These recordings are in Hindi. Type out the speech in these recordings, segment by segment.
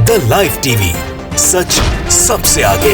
द लाइव टीवी, सच सबसे आगे।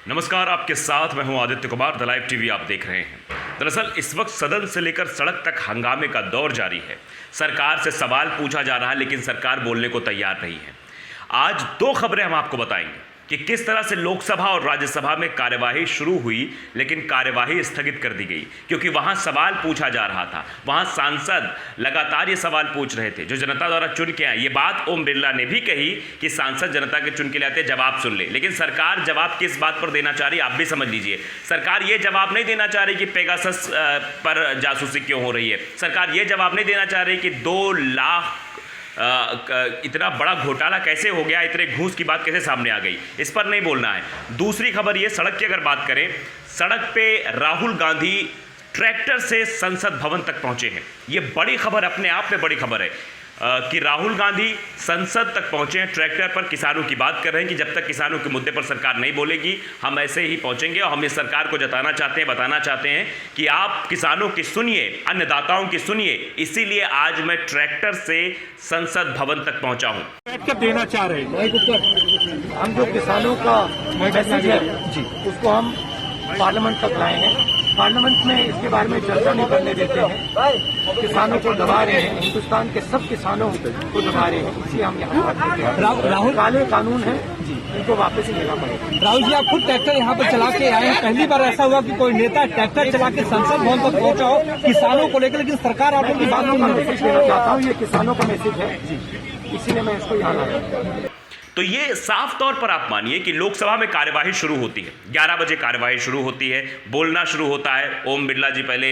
नमस्कार, आपके साथ मैं हूं Aditya Kumar. The live TV आप देख रहे हैं। दरअसल इस वक्त सदन से लेकर सड़क तक हंगामे का दौर जारी है। सरकार से सवाल पूछा जा रहा है, लेकिन सरकार बोलने को तैयार नहीं है। आज दो खबरें हम आपको बताएंगे कि किस तरह से लोकसभा और राज्यसभा में कार्यवाही शुरू हुई, लेकिन कार्यवाही स्थगित कर दी गई क्योंकि वहां सवाल पूछा जा रहा था। वहां सांसद लगातार ये सवाल पूछ रहे थे जो जनता द्वारा चुन के आए। ये बात ओम बिरला ने भी कही कि सांसद जनता के चुन के लिए आते, जवाब सुन ले। लेकिन सरकार जवाब किस बात पर देना चाह रही, आप भी समझ लीजिए। सरकार ये जवाब नहीं देना चाह रही कि पेगासस पर जासूसी क्यों हो रही है। सरकार ये जवाब नहीं देना चाह रही कि 2 लाख इतना बड़ा घोटाला कैसे हो गया, इतने घूस की बात कैसे सामने आ गई, इस पर नहीं बोलना है। दूसरी खबर ये, सड़क की अगर बात करें, सड़क पे राहुल गांधी ट्रैक्टर से संसद भवन तक पहुंचे हैं। ये बड़ी खबर, अपने आप में बड़ी खबर है कि राहुल गांधी संसद तक पहुंचे हैं ट्रैक्टर पर। किसानों की बात कर रहे हैं कि जब तक किसानों के मुद्दे पर सरकार नहीं बोलेगी हम ऐसे ही पहुंचेंगे। और हम इस सरकार को जताना चाहते हैं, बताना चाहते हैं कि आप किसानों की सुनिए, अन्नदाताओं की सुनिए। इसीलिए आज मैं ट्रैक्टर से संसद भवन तक पहुंचा हूं। बैठ कर देना चाह रहे हैं। हम जो किसानों का मैसेज है उसको हम पार्लियामेंट तक लाए हैं। पार्लियामेंट में इसके बारे में चर्चा नहीं करने देते हैं। किसानों को दबा रहे हैं, हिंदुस्तान के सब किसानों को दबा रहे हैं। इसी हम यहाँ राहुल काले कानून है इनको वापस लेना पड़ेगा। राहुल जी, आप खुद ट्रैक्टर यहाँ पर चला के आए हैं। पहली बार ऐसा हुआ कि कोई नेता ट्रैक्टर चला के संसद भवन तक पहुंचा हो किसानों को लेकर, लेकिन सरकार आप लोगों की बात का मैसेज देना चाहता हूँ। ये किसानों का मैसेज है, इसीलिए मैं इसको यहाँ लाया। तो ये साफ तौर पर आप मानिए कि लोकसभा में कार्यवाही शुरू होती है, 11 बजे कार्यवाही शुरू होती है, बोलना शुरू होता है। ओम बिरला जी पहले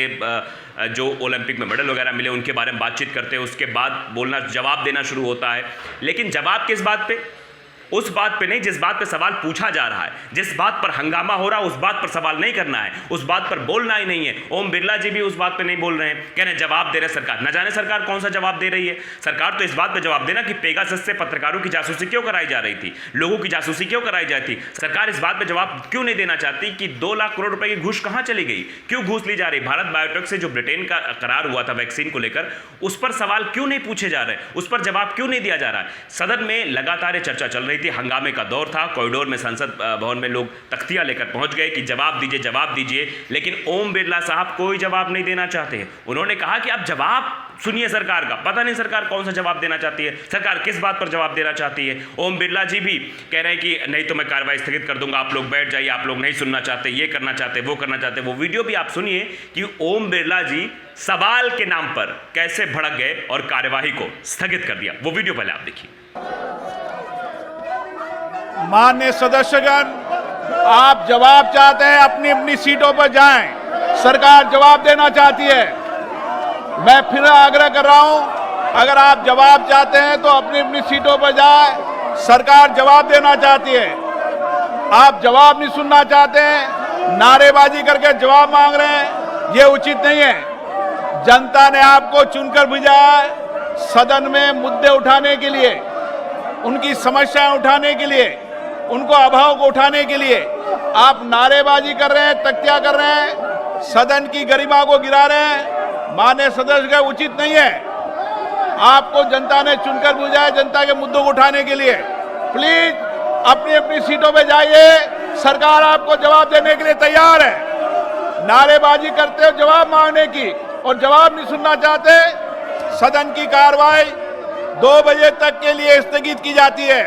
जो ओलंपिक में मेडल वगैरह मिले उनके बारे में बातचीत करते हैं, उसके बाद बोलना, जवाब देना शुरू होता है। लेकिन जवाब किस बात पे? उस बात पे नहीं जिस बात पे सवाल पूछा जा रहा है। जिस बात पर हंगामा हो रहा है उस बात पर सवाल नहीं करना है, उस बात पर बोलना ही नहीं है। ओम बिरला जी भी उस बात पे नहीं बोल रहे हैं, कह रहे हैं जवाब दे रहे सरकार। न जाने सरकार कौन सा जवाब दे रही है। सरकार तो इस बात पे जवाब देना कि पेगासस से पत्रकारों की जासूसी क्यों कराई जा रही थी, लोगों की जासूसी क्यों कराई जाती। सरकार इस बात पे जवाब क्यों नहीं देना चाहती कि 2 लाख करोड़ रुपए की घूस कहां चली गई, क्यों घूस ली जा रही। भारत बायोटेक से जो ब्रिटेन का करार हुआ था वैक्सीन को लेकर, उस पर सवाल क्यों नहीं पूछे जा रहे, उस पर जवाब क्यों नहीं दिया जा रहा है। सदन में लगातार चर्चा चल रही थी, हंगामे का दौर था। कॉरिडोर में संसद भवन में लोग तख्तियां लेकर पहुंच गए कि जवाब दीजिए, जवाब दीजिए। लेकिन ओम बिरला साहब कोई जवाब नहीं देना चाहते हैं। उन्होंने कहा कि आप जवाब सुनिए सरकार का। पता नहीं सरकार कौन सा जवाब देना चाहती है, सरकार किस बात पर जवाब देना चाहती है। ओम बिरला जी भी कह रहे हैं कि नहीं तो मैं कार्रवाई स्थगित कर दूंगा, आप लोग बैठ जाइए, आप लोग नहीं सुनना चाहते, ये करना चाहते, वो करना चाहते। वो वीडियो भी आप सुनिए कि ओम बिरला जी सवाल के नाम पर कैसे भड़क गए और कार्यवाही को स्थगित कर दिया। वो वीडियो पहले आप देखिए। माननीय सदस्यगण, आप जवाब चाहते हैं, अपनी अपनी सीटों पर जाएं। सरकार जवाब देना चाहती है। मैं फिर आग्रह कर रहा हूं, अगर आप जवाब चाहते हैं तो अपनी अपनी सीटों पर जाएं। सरकार जवाब देना चाहती है। आप जवाब नहीं सुनना चाहते हैं, नारेबाजी करके जवाब मांग रहे हैं, ये उचित नहीं है। जनता ने आपको चुनकर भेजा है सदन में मुद्दे उठाने के लिए, उनकी समस्याएं उठाने के लिए, उनको अभाव को उठाने के लिए। आप नारेबाजी कर रहे हैं, तख्तियां कर रहे हैं, सदन की गरिमा को गिरा रहे हैं। माननीय सदस्य, उचित नहीं है। आपको जनता ने चुनकर भेजा है जनता के मुद्दों को उठाने के लिए। प्लीज अपनी अपनी सीटों पे जाइए, सरकार आपको जवाब देने के लिए तैयार है। नारेबाजी करते हो जवाब मांगने की और जवाब नहीं सुनना चाहते, सदन की कार्रवाई 2 बजे तक के लिए स्थगित की जाती है।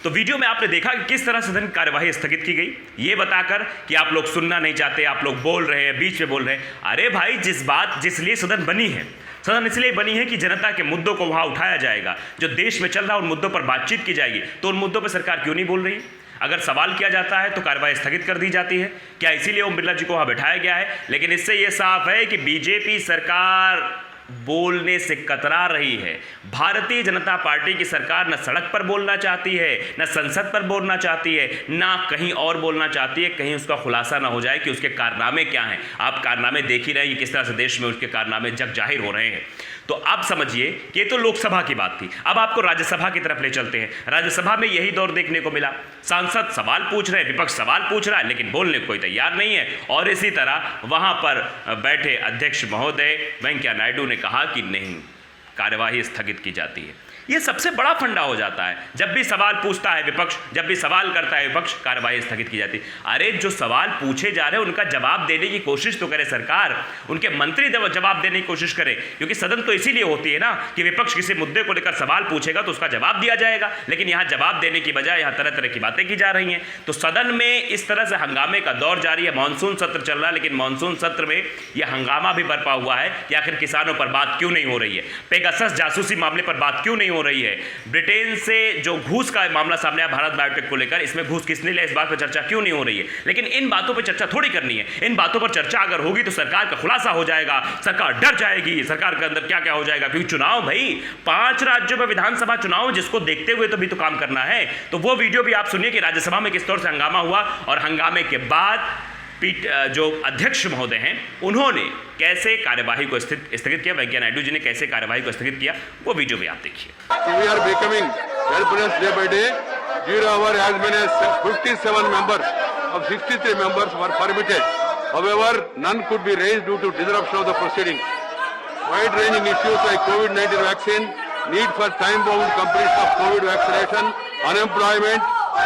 तो वीडियो में आपने देखा कि किस तरह सदन की कार्यवाही स्थगित की गई, ये बताकर कि आप लोग सुनना नहीं चाहते, आप लोग बोल रहे हैं, बीच में बोल रहे हैं। अरे भाई, जिस लिए सदन बनी है, सदन इसलिए बनी है कि जनता के मुद्दों को वहां उठाया जाएगा, जो देश में चल रहा है उन मुद्दों पर बातचीत की जाएगी। तो उन मुद्दों पर सरकार क्यों नहीं बोल रही? अगर सवाल किया जाता है तो कार्रवाई स्थगित कर दी जाती है। क्या इसीलिए ओम बिरला जी को वहां बैठाया गया है? लेकिन इससे यह साफ है कि बीजेपी सरकार बोलने से कतरा रही है। भारतीय जनता पार्टी की सरकार न सड़क पर बोलना चाहती है, न संसद पर बोलना चाहती है, ना कहीं और बोलना चाहती है, कहीं उसका खुलासा ना हो जाए कि उसके कारनामे क्या हैं। आप कारनामे देख ही रहे हैं कि किस तरह से देश में उसके कारनामे जग जाहिर हो रहे हैं। तो अब समझिए कि ये तो लोकसभा की बात थी। अब आपको राज्यसभा की तरफ ले चलते हैं। राज्यसभा में यही दौर देखने को मिला। सांसद सवाल पूछ रहे हैं, विपक्ष सवाल पूछ रहा है, लेकिन बोलने को कोई तैयार नहीं है। और इसी तरह वहां पर बैठे अध्यक्ष महोदय वेंकैया नायडू ने कहा कि नहीं, कार्यवाही स्थगित की जाती है। ये सबसे बड़ा फंडा हो जाता है। जब भी सवाल पूछता है विपक्ष, जब भी सवाल करता है विपक्ष, कार्यवाही स्थगित की जाती है। अरे जो सवाल पूछे जा रहे हैं उनका जवाब देने की कोशिश तो करे सरकार, उनके मंत्री जवाब देने की कोशिश करें, क्योंकि सदन तो इसीलिए होती है ना कि विपक्ष किसी मुद्दे को लेकर सवाल पूछेगा तो उसका जवाब दिया जाएगा। लेकिन यहाँ जवाब देने की बजाय यहाँ तरह तरह की बातें की जा रही हैं। तो सदन में इस तरह से हंगामे का दौर जारी है। मानसून सत्र चल रहा है, लेकिन मानसून सत्र में यह हंगामा भी बरपा हुआ है कि आखिर किसानों पर बात क्यों नहीं हो रही है, पेगासस जासूसी मामले पर बात क्यों नहीं हो रही है, ब्रिटेन से जो घूस का मामला सामने आया भारत बायोटेक को लेकर, इसमें घूस किसने लिया, इस बात पर चर्चा क्यों नहीं हो रही है। लेकिन इन बातों पर चर्चा थोड़ी करनी है। इन बातों पर चर्चा अगर होगी तो सरकार का खुलासा हो जाएगा, सरकार डर जाएगी, सरकार के अंदर क्या क्या हो जाएगा। क्योंकि चुनाव भाई 5 राज्यों में विधानसभा चुनाव, जिसको देखते हुए तो भी तो काम करना है। तो वो वीडियो भी आप सुनिए कि राज्यसभा में किस तौर से हंगामा हुआ, और हंगामे के बाद जो अध्यक्ष महोदय हैं उन्होंने कैसे कार्यवाही को स्थगित किया, वेंकैया नायडू जी ने कैसे कार्यवाही को स्थगित किया, वो वीडियो भी आप देखिए। We are becoming helpless day by day. 0 hour has been 57 members of 63 members were permitted. However, none could be raised due to disruption of the proceedings. Wide-ranging issues like COVID-19 vaccine, need for time-bound completion of COVID vaccination, unemployment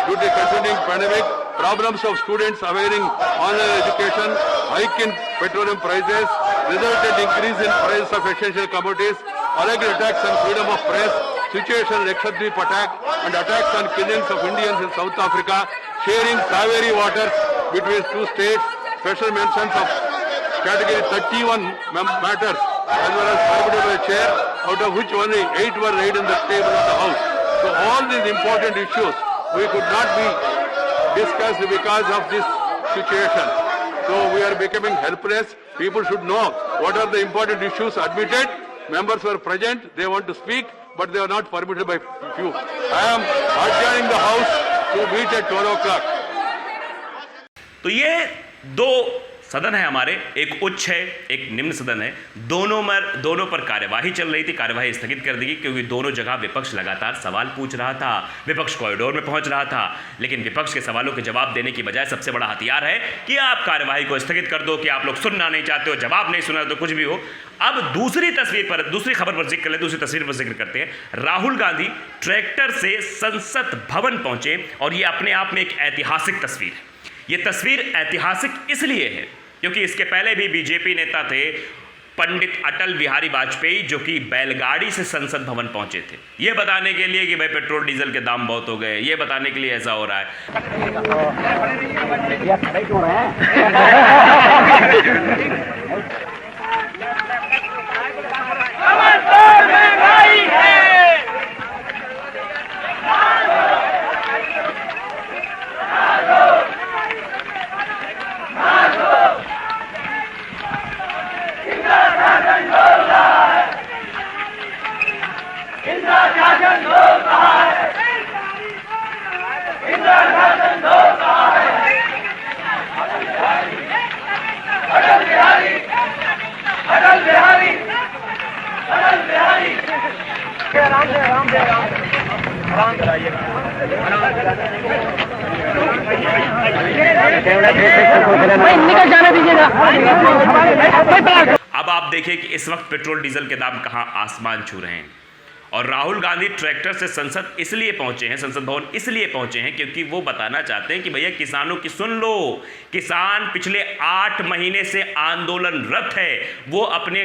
due to continuing pandemic, problems of students availing online education, hike in petroleum prices, resultant increase in prices of essential commodities, alleged attacks on freedom of press, situation Lakshadweep attack, and attacks on killings of Indians in South Africa, sharing Kaveri waters between 2 states, special mentions of category 31 matters, as well as forwarded by the chair, out of which only 8 were laid on the table of the House. So all these important issues we could not be discussed because of this situation. So we are becoming helpless. People should know what are the important issues admitted. Members were present, they want to speak, but they are not permitted by few. I am adjourning the House to meet at 12 o'clock. तो ये 2 सदन है हमारे, एक उच्च है एक निम्न सदन है, दोनों पर कार्यवाही चल रही थी। कार्यवाही स्थगित कर दी गई क्योंकि दोनों जगह विपक्ष लगातार सवाल पूछ रहा था, विपक्ष कॉरिडोर में पहुंच रहा था। लेकिन विपक्ष के सवालों के जवाब देने की बजाय सबसे बड़ा हथियार है कि आप कार्यवाही को स्थगित कर दो, कि आप लोग सुनना नहीं चाहते हो, जवाब नहीं सुना तो कुछ भी हो। अब दूसरी खबर पर जिक्र करें, दूसरी तस्वीर पर जिक्र करते हैं। राहुल गांधी ट्रैक्टर से संसद भवन पहुंचे और ये अपने आप में एक ऐतिहासिक तस्वीर है। ये तस्वीर ऐतिहासिक इसलिए है क्योंकि इसके पहले भी बीजेपी नेता थे पंडित अटल बिहारी वाजपेयी, जो कि बैलगाड़ी से संसद भवन पहुंचे थे, ये बताने के लिए कि भाई पेट्रोल डीजल के दाम बहुत हो गए, ये बताने के लिए ऐसा हो रहा है। अब आप देखिए कि इस वक्त पेट्रोल डीजल के दाम कहां आसमान छू रहे हैं। और राहुल गांधी ट्रैक्टर से संसद इसलिए पहुंचे हैं, संसद भवन इसलिए पहुंचे हैं क्योंकि वो बताना चाहते हैं कि भैया किसानों की सुन लो। किसान पिछले 8 महीने से आंदोलनरत है, वो अपने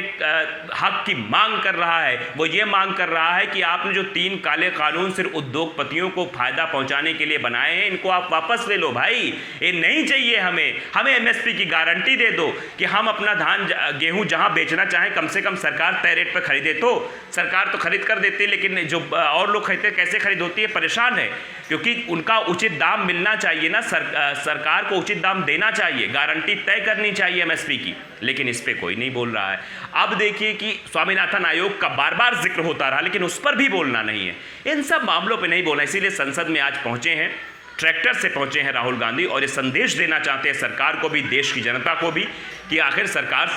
हक की मांग कर रहा है। वो ये मांग कर रहा है कि आपने जो 3 काले कानून सिर्फ उद्योगपतियों को फायदा पहुंचाने के लिए बनाए हैं, इनको आप वापस ले लो भाई, ये नहीं चाहिए हमें एमएसपी की गारंटी दे दो कि हम अपना धान गेहूं जहां बेचना चाहें कम से कम सरकार तय रेट पर खरीदे। तो सरकार तो खरीद कर देती, लेकिन जो और लोग खरीदते कैसे खरीद होती है, परेशान है, क्योंकि उनका उचित दाम मिलना चाहिए ना। सरकार को उचित दाम देना चाहिए, गारंटी तय करनी चाहिए एमएसपी की, लेकिन इस पे कोई नहीं बोल रहा है। अब देखिए कि स्वामीनाथन आयोग का बार बार जिक्र होता रहा, लेकिन उस पर भी बोलना नहीं है, इन सब मामलों पे नहीं बोलना। इसीलिए संसद में आज पहुंचे हैं, ट्रैक्टर से पहुंचे हैं राहुल गांधी, और ये संदेश देना चाहते हैं सरकार को भी, देश की जनता को भी, कि आखिर सरकार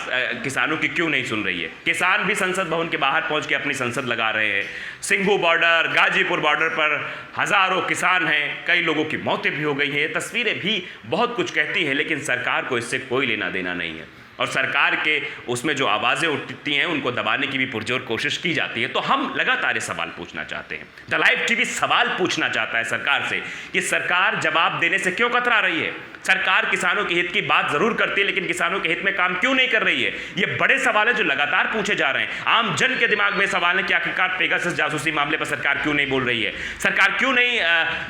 किसानों की क्यों नहीं सुन रही है। किसान भी संसद भवन के बाहर पहुंच के अपनी संसद लगा रहे हैं। सिंघू बॉर्डर, गाजीपुर बॉर्डर पर हजारों किसान हैं, कई लोगों की मौतें भी हो गई हैं। ये तस्वीरें भी बहुत कुछ कहती हैं, लेकिन सरकार को इससे कोई लेना देना नहीं है। और सरकार के उसमें जो आवाज़ें उठती हैं उनको दबाने की भी पुरजोर कोशिश की जाती है। तो हम लगातार ये सवाल पूछना चाहते हैं, द लाइव टीवी सवाल पूछना चाहता है सरकार से कि सरकार जवाब देने से क्यों कतरा रही है। सरकार किसानों के हित की बात जरूर करती है लेकिन किसानों के हित में काम क्यों नहीं कर रही है। ये बड़े सवाल है जो लगातार पूछे जा रहे हैं। आम जन के दिमाग में सवाल है कि आखिरकार पेगासस जासूसी मामले पर सरकार क्यों नहीं बोल रही है। सरकार क्यों नहीं,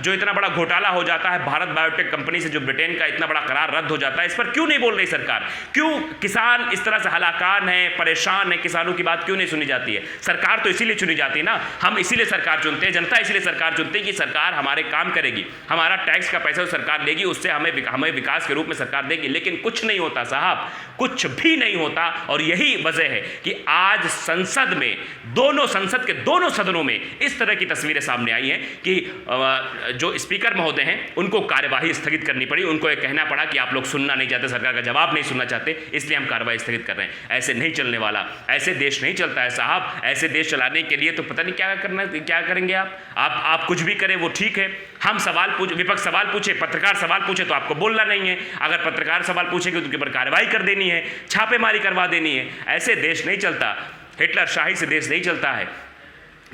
जो इतना बड़ा घोटाला हो जाता है भारत बायोटेक कंपनी से, जो ब्रिटेन का इतना बड़ा करार रद्द हो जाता है, इस पर क्यों नहीं बोल रही सरकार। क्यों किसान इस तरह से हलाकान है, परेशान है, किसानों की बात क्यों नहीं सुनी जाती है। सरकार तो इसीलिए चुनी जाती है ना, हम इसीलिए सरकार चुनते हैं, जनता इसीलिए सरकार चुनती है कि सरकार हमारे काम करेगी, हमारा टैक्स का पैसा सरकार लेगी, उससे हमें विकास के रूप में सरकार देगी। लेकिन कुछ नहीं होता साहब, कुछ भी नहीं होता। और यही वजह है कि आज संसद में, संसद के दोनों सदनों में इस तरह की तस्वीरें सामने आई हैं कि जो स्पीकर महोदय हैं उनको कार्यवाही स्थगित करनी पड़ी। उनको ये कहना पड़ा कि आप लोग सुनना नहीं चाहते, सरकार का जवाब नहीं सुनना चाहते, इसलिए हम कार्रवाई स्थगित कर रहे हैं। ऐसे नहीं चलने वाला, ऐसे देश नहीं चलता है साहब। ऐसे देश चलाने के लिए तो पता नहीं क्या करेंगे आप कुछ भी करें वो ठीक है। हम सवाल पूछ, विपक्ष सवाल पूछे, पत्रकार सवाल पूछे तो आपको बोलना नहीं है। अगर पत्रकार सवाल पूछेंगे तो उनके ऊपर कार्रवाई कर देनी है, छापेमारी करवा देनी है। ऐसे देश नहीं चलता, हिटलर शाही से देश नहीं चलता है।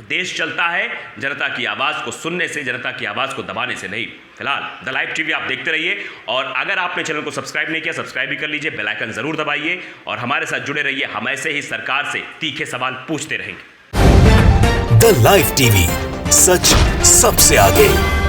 देश चलता है जनता की आवाज़ को सुनने से, जनता की आवाज़ को दबाने से नहीं। फिलहाल द लाइव टीवी आप देखते रहिए और अगर आपने चैनल को सब्सक्राइब नहीं किया, सब्सक्राइब भी कर लीजिए, बेल आइकन जरूर दबाइए और हमारे साथ जुड़े रहिए। हम ऐसे ही सरकार से तीखे सवाल पूछते रहेंगे। द लाइव टीवी, सच सबसे आगे।